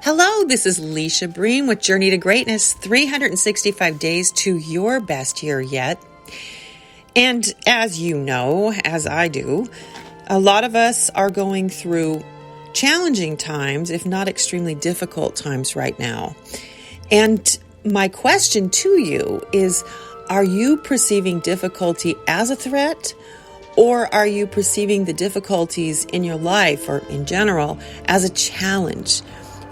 Hello, this is Leisha Breen with Journey to Greatness, 365 days to your best year yet. And as you know, as I do, a lot of us are going through challenging times, if not extremely difficult times right now. And my question to you is, are you perceiving difficulty as a threat? Or are you perceiving the difficulties in your life or in general as a challenge?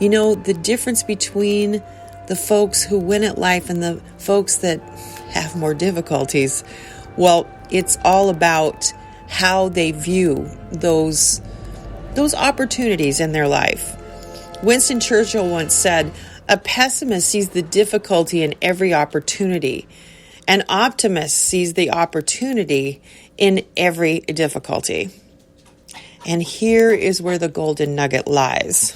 You know, the difference between the folks who win at life and the folks that have more difficulties, well, it's all about how they view those opportunities in their life. Winston Churchill once said, "A pessimist sees the difficulty in every opportunity. An optimist sees the opportunity in every difficulty." And here is where the golden nugget lies.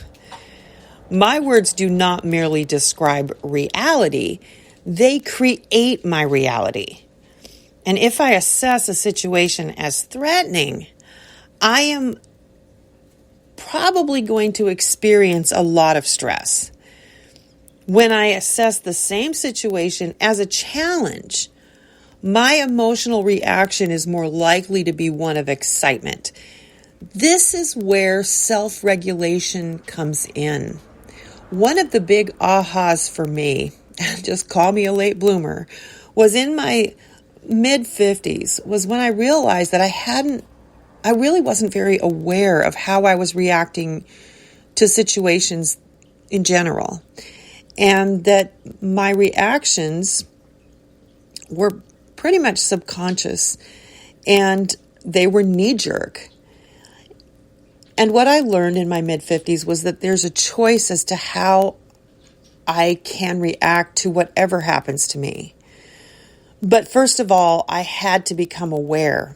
My words do not merely describe reality, they create my reality. And if I assess a situation as threatening, I am probably going to experience a lot of stress. When I assess the same situation as a challenge, my emotional reaction is more likely to be one of excitement. This is where self-regulation comes in. One of the big ahas for me, just call me a late bloomer, was in my mid-50s, was when I realized that I really wasn't very aware of how I was reacting to situations in general. And that my reactions were pretty much subconscious and they were knee-jerk. And what I learned in my mid-50s was that there's a choice as to how I can react to whatever happens to me. But first of all, I had to become aware.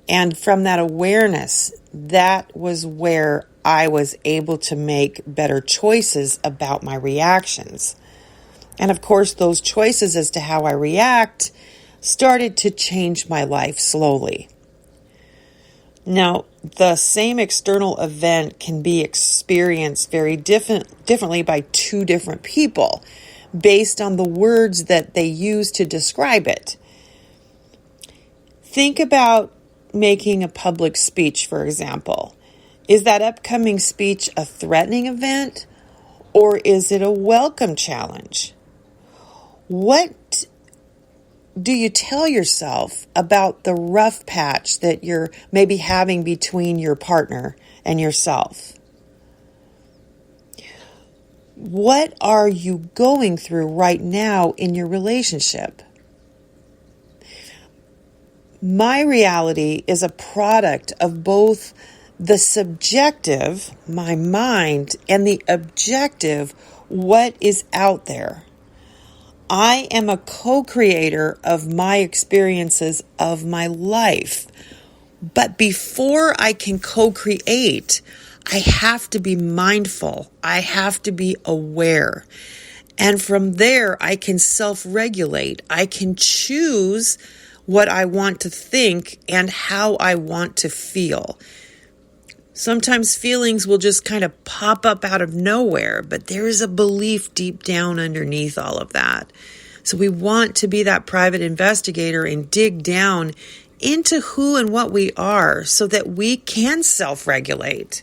And from that awareness, that was where I was able to make better choices about my reactions. And of course, those choices as to how I react started to change my life slowly. Now, the same external event can be experienced very differently by two different people based on the words that they use to describe it. Think about making a public speech, for example. Is that upcoming speech a threatening event or is it a welcome challenge? What do you tell yourself about the rough patch that you're maybe having between your partner and yourself? What are you going through right now in your relationship? My reality is a product of both the subjective, my mind, and the objective, what is out there. I am a co-creator of my experiences of my life. But before I can co-create, I have to be mindful. I have to be aware. And from there, I can self-regulate. I can choose what I want to think and how I want to feel. Sometimes feelings will just kind of pop up out of nowhere, but there is a belief deep down underneath all of that. So we want to be that private investigator and dig down into who and what we are so that we can self-regulate.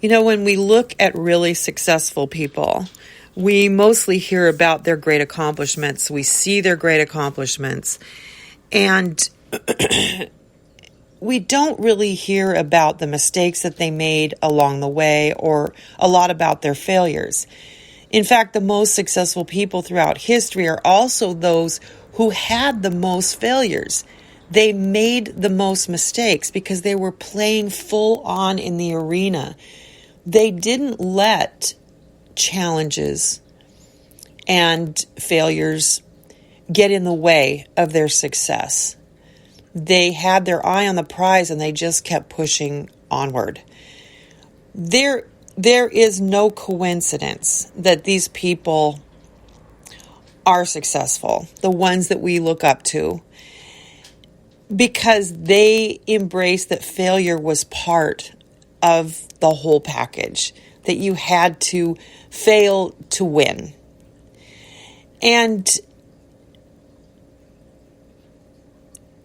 You know, when we look at really successful people, we mostly hear about their great accomplishments. We see their great accomplishments. And we don't really hear about the mistakes that they made along the way or a lot about their failures. In fact, the most successful people throughout history are also those who had the most failures. They made the most mistakes because they were playing full on in the arena. They didn't let challenges and failures get in the way of their success. They had their eye on the prize and they just kept pushing onward. There is no coincidence that these people are successful, the ones that we look up to, because they embraced that failure was part of the whole package. that you had to fail to win. And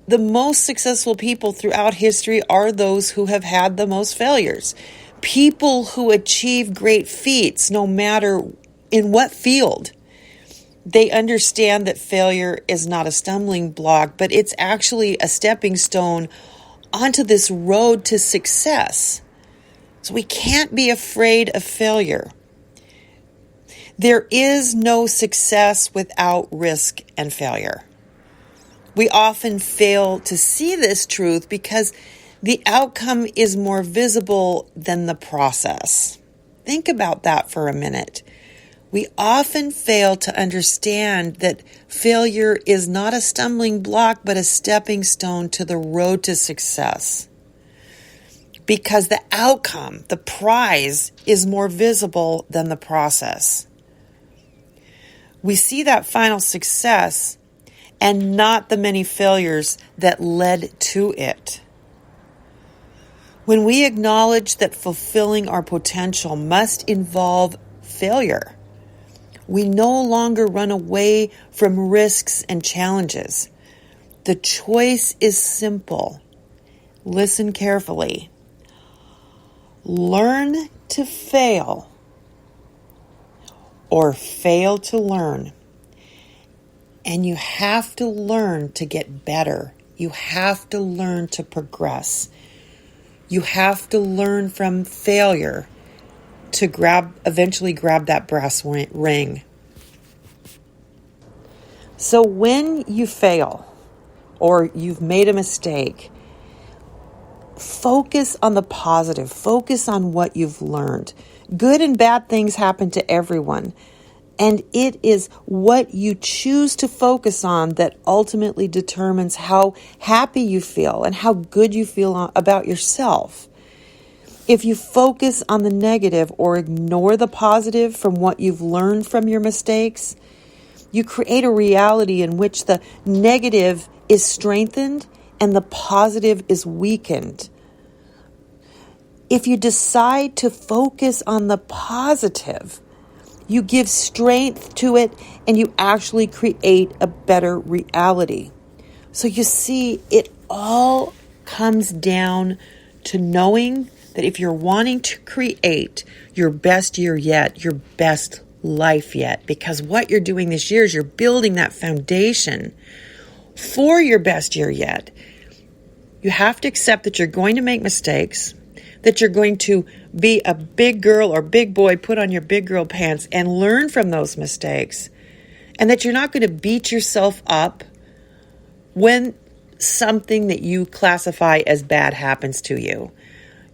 the most successful people throughout history are those who have had the most failures. People who achieve great feats, no matter in what field. They understand that failure is not a stumbling block, but it's actually a stepping stone onto this road to success. So we can't be afraid of failure. There is no success without risk and failure. We often fail to see this truth because the outcome is more visible than the process. Think about that for a minute. We often fail to understand that failure is not a stumbling block, but a stepping stone to the road to success. Because the outcome, the prize, is more visible than the process. We see that final success and not the many failures that led to it. When we acknowledge that fulfilling our potential must involve failure, we no longer run away from risks and challenges. The choice is simple. Listen carefully. Learn to fail or fail to learn. And you have to learn to get better. You have to learn to progress. You have to learn from failure to eventually grab that brass ring. So when you fail or you've made a mistake, focus on the positive. Focus on what you've learned. Good and bad things happen to everyone. And it is what you choose to focus on that ultimately determines how happy you feel and how good you feel about yourself. If you focus on the negative or ignore the positive from what you've learned from your mistakes, you create a reality in which the negative is strengthened and the positive is weakened. If you decide to focus on the positive, you give strength to it and you actually create a better reality. So you see, it all comes down to knowing that if you're wanting to create your best year yet, your best life yet, because what you're doing this year is you're building that foundation for your best year yet, you have to accept that you're going to make mistakes, that you're going to be a big girl or big boy, put on your big girl pants and learn from those mistakes, and that you're not going to beat yourself up when something that you classify as bad happens to you.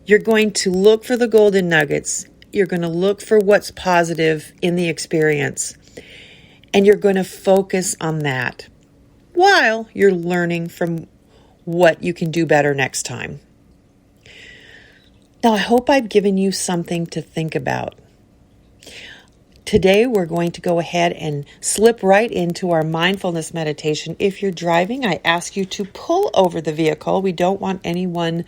You're going to look for the golden nuggets. You're going to look for what's positive in the experience, and you're going to focus on that while you're learning from what you can do better next time. Now, I hope I've given you something to think about. Today, we're going to go ahead and slip right into our mindfulness meditation. If you're driving, I ask you to pull over the vehicle. We don't want anyone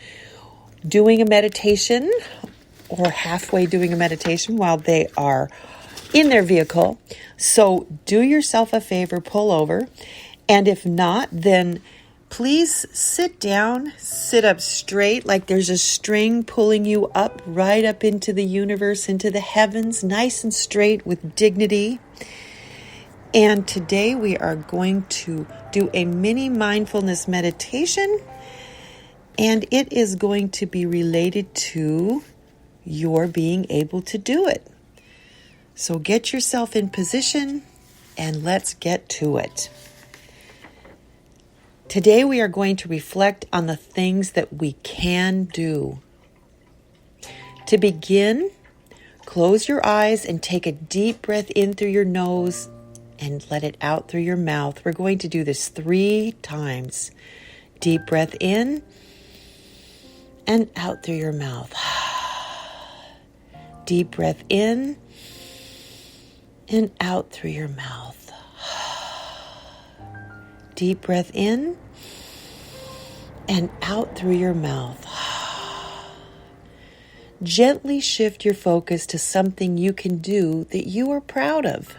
doing a meditation or halfway doing a meditation while they are in their vehicle. So do yourself a favor, pull over. And if not, then please sit down, sit up straight like there's a string pulling you up, right up into the universe, into the heavens, nice and straight with dignity. And today we are going to do a mini mindfulness meditation, and it is going to be related to your being able to do it. So get yourself in position and let's get to it. Today we are going to reflect on the things that we can do. To begin, close your eyes and take a deep breath in through your nose and let it out through your mouth. We're going to do this 3 times. Deep breath in and out through your mouth. Deep breath in and out through your mouth. Deep breath in and out through your mouth. Gently shift your focus to something you can do that you are proud of.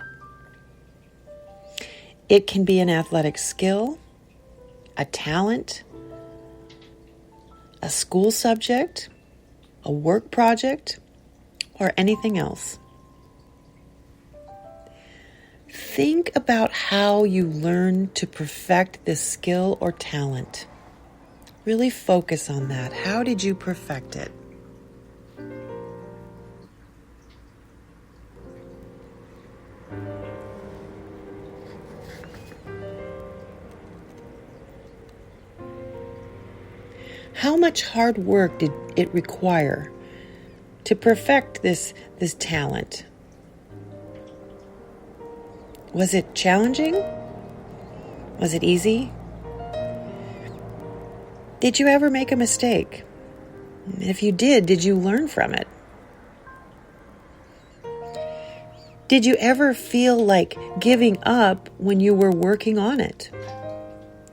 It can be an athletic skill, a talent, a school subject, a work project, or anything else. Think about how you learned to perfect this skill or talent. Really focus on that. How did you perfect it? How much hard work did it require to perfect this talent? Was it challenging? Was it easy? Did you ever make a mistake? If you did you learn from it? Did you ever feel like giving up when you were working on it?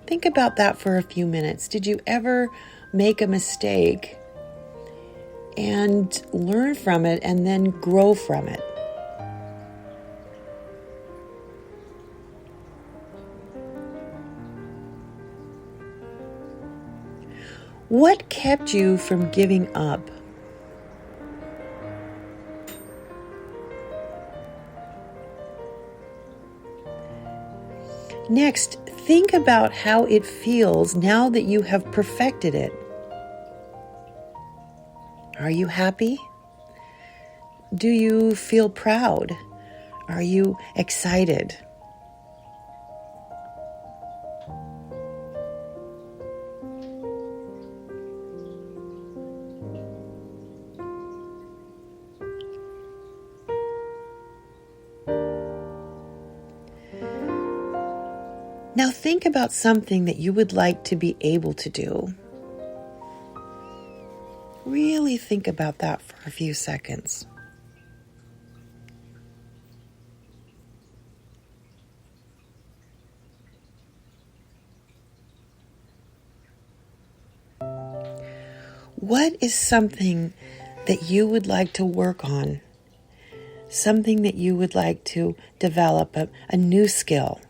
Think about that for a few minutes. Did you ever make a mistake and learn from it and then grow from it? What kept you from giving up? Next, think about how it feels now that you have perfected it. Are you happy? Do you feel proud? Are you excited? Now think about something that you would like to be able to do. Really think about that for a few seconds. What is something that you would like to work on? Something that you would like to develop, a new skill?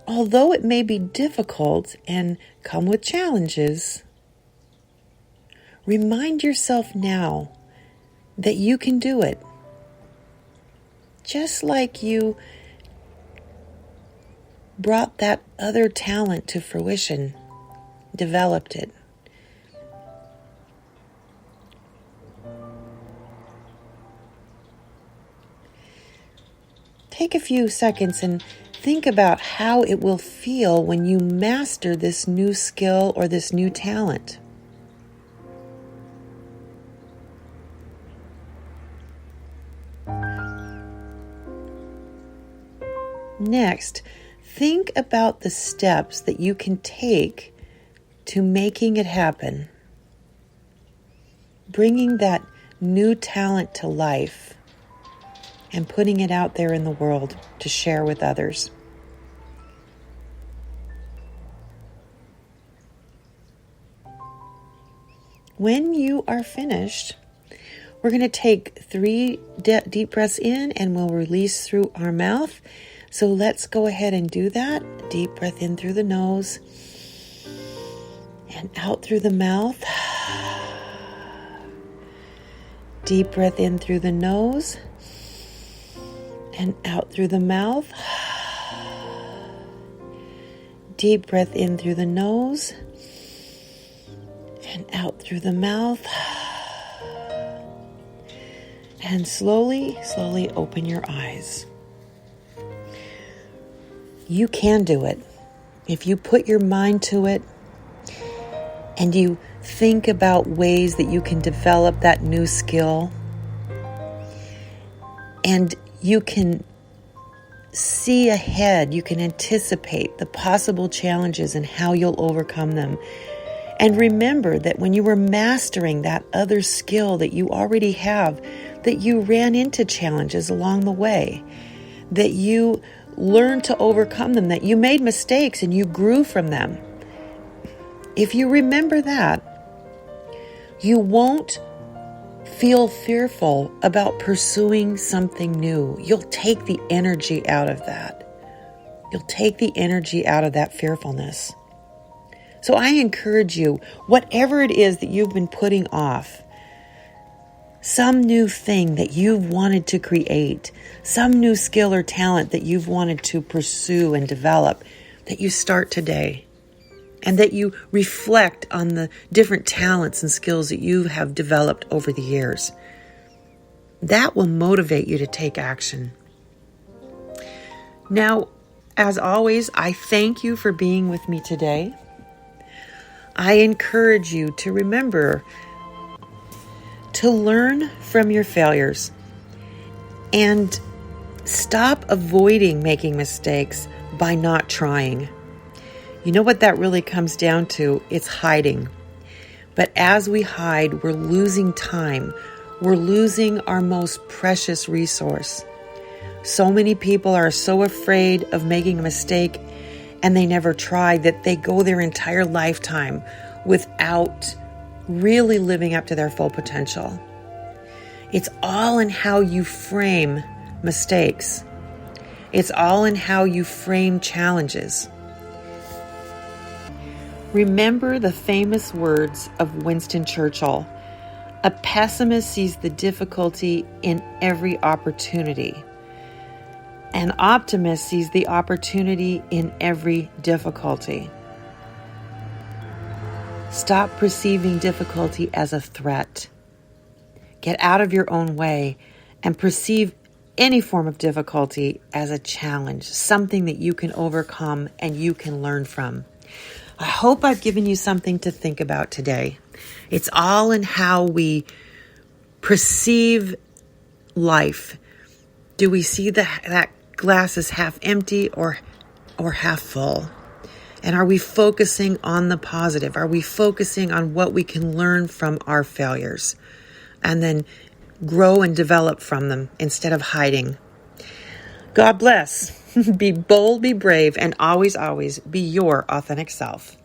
Although it may be difficult and come with challenges, remind yourself now that you can do it. Just like you brought that other talent to fruition, developed it. Take a few seconds and think about how it will feel when you master this new skill or this new talent. Next, think about the steps that you can take to making it happen, bringing that new talent to life and putting it out there in the world to share with others. When you are finished, we're going to take 3 deep breaths in and we'll release through our mouth. So let's go ahead and do that. Deep breath in through the nose and out through the mouth. Deep breath in through the nose and out through the mouth. Deep breath in through the nose and out through the mouth. And slowly open your eyes. You can do it. If you put your mind to it and you think about ways that you can develop that new skill, and you can see ahead, you can anticipate the possible challenges and how you'll overcome them. And remember that when you were mastering that other skill that you already have, that you ran into challenges along the way, that you learned to overcome them, that you made mistakes and you grew from them. If you remember that, you won't feel fearful about pursuing something new. You'll take the energy out of that. You'll take the energy out of that fearfulness. So I encourage you, whatever it is that you've been putting off, some new thing that you've wanted to create, some new skill or talent that you've wanted to pursue and develop, that you start today. And that you reflect on the different talents and skills that you have developed over the years. That will motivate you to take action. Now, as always, I thank you for being with me today. I encourage you to remember to learn from your failures and stop avoiding making mistakes by not trying. You know what that really comes down to? It's hiding. But as we hide, we're losing time. We're losing our most precious resource. So many people are so afraid of making a mistake and they never try that they go their entire lifetime without really living up to their full potential. It's all in how you frame mistakes. It's all in how you frame challenges. Remember the famous words of Winston Churchill. A pessimist sees the difficulty in every opportunity. An optimist sees the opportunity in every difficulty. Stop perceiving difficulty as a threat. Get out of your own way and perceive any form of difficulty as a challenge, something that you can overcome and you can learn from. I hope I've given you something to think about today. It's all in how we perceive life. Do we see that glass is half empty or half full? And are we focusing on the positive? Are we focusing on what we can learn from our failures and then grow and develop from them instead of hiding? God bless. Be bold, be brave, and always, always be your authentic self.